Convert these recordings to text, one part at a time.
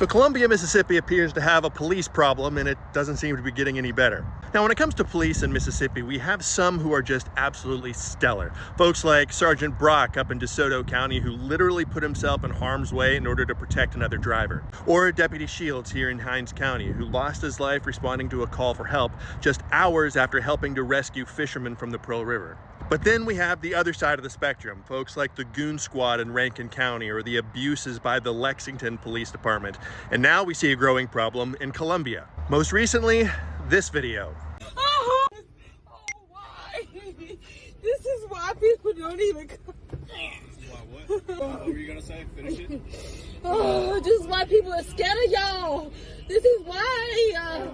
So Columbia, Mississippi appears to have a police problem, and it doesn't seem to be getting any better. Now, when it comes to police in Mississippi, we have some who are just absolutely stellar. Folks like Sergeant Brock up in DeSoto County, who literally put himself in harm's way in order to protect another driver. Or Deputy Shields here in Hinds County, who lost his life responding to a call for help just hours after helping to rescue fishermen from the Pearl River. But then we have the other side of the spectrum, folks like the Goon Squad in Rankin County or the abuses by the Lexington Police Department. And now we see a growing problem in Columbia. Most recently, this video. Oh, why? This is why people don't even come. Why what? What were you gonna say? Finish it? Oh, just why people are scared of y'all. This is why.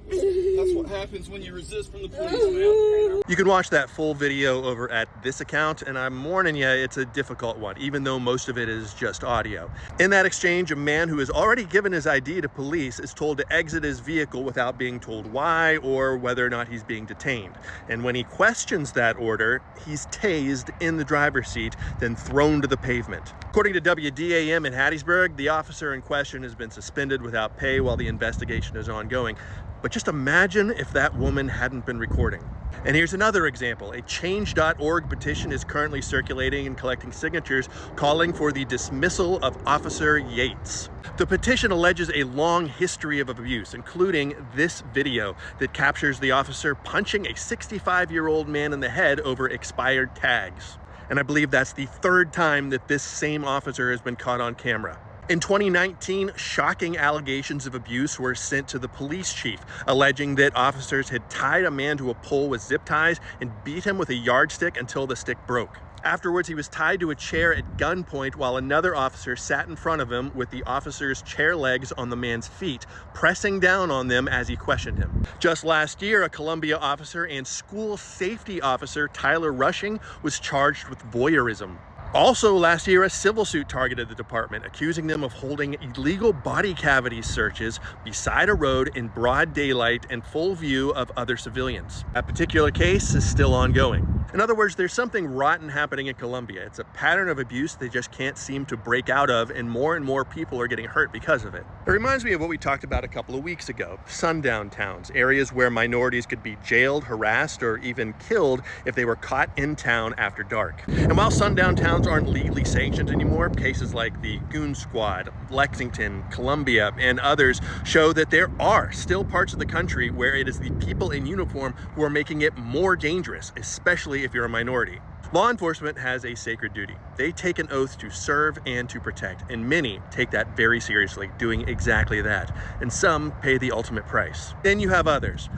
That's what happens when you resist from the police, man. You can watch that full video over at this account, and I'm warning you, it's a difficult one, even though most of it is just audio. In that exchange, a man who has already given his ID to police is told to exit his vehicle without being told why or whether or not he's being detained. And when he questions that order, he's tased in the driver's seat, then thrown to the pavement. According to WDAM in Hattiesburg, the officer in question has been suspended without pay while the investigation is ongoing. But just imagine if that woman hadn't been recording. And here's another example. A change.org petition is currently circulating and collecting signatures calling for the dismissal of Officer Yates. The petition alleges a long history of abuse, including this video that captures the officer punching a 65-year-old man in the head over expired tags. And I believe that's the third time that this same officer has been caught on camera. In 2019, shocking allegations of abuse were sent to the police chief, alleging that officers had tied a man to a pole with zip ties and beat him with a yardstick until the stick broke. Afterwards, he was tied to a chair at gunpoint while another officer sat in front of him with the officer's chair legs on the man's feet, pressing down on them as he questioned him. Just last year, a Columbia officer and school safety officer, Tyler Rushing, was charged with voyeurism. Also last year, a civil suit targeted the department, accusing them of holding illegal body cavity searches beside a road in broad daylight and full view of other civilians. That particular case is still ongoing. In other words, there's something rotten happening in Columbia. It's a pattern of abuse they just can't seem to break out of, and more people are getting hurt because of it. It reminds me of what we talked about a couple of weeks ago. Sundown towns, areas where minorities could be jailed, harassed, or even killed if they were caught in town after dark. And while sundown towns aren't legally sanctioned anymore, cases like the Goon Squad, Lexington, Columbia, and others show that there are still parts of the country where it is the people in uniform who are making it more dangerous, especially if you're a minority. Law enforcement has a sacred duty. They take an oath to serve and to protect, and many take that very seriously, doing exactly that. And some pay the ultimate price. Then you have others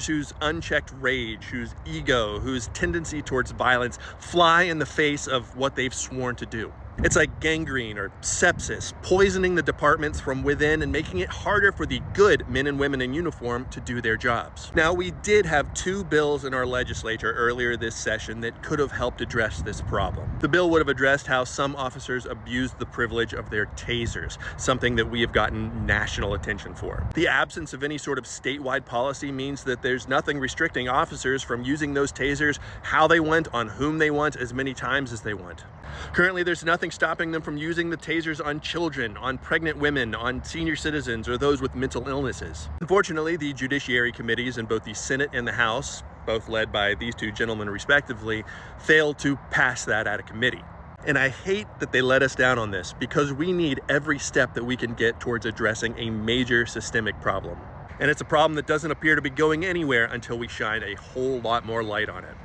whose unchecked rage, whose ego, whose tendency towards violence fly in the face of what they've sworn to do. It's like gangrene or sepsis, poisoning the departments from within and making it harder for the good men and women in uniform to do their jobs. Now, we did have two bills in our legislature earlier this session that could have helped address this problem. The bill would have addressed how some officers abused the privilege of their tasers, something that we have gotten national attention for. The absence of any sort of statewide policy means that there's nothing restricting officers from using those tasers how they want, on whom they want, as many times as they want. Currently, there's nothing stopping them from using the tasers on children, on pregnant women, on senior citizens, or those with mental illnesses. Unfortunately, the judiciary committees in both the Senate and the House, both led by these two gentlemen respectively, failed to pass that out of committee. And I hate that they let us down on this, because we need every step that we can get towards addressing a major systemic problem. And it's a problem that doesn't appear to be going anywhere until we shine a whole lot more light on it.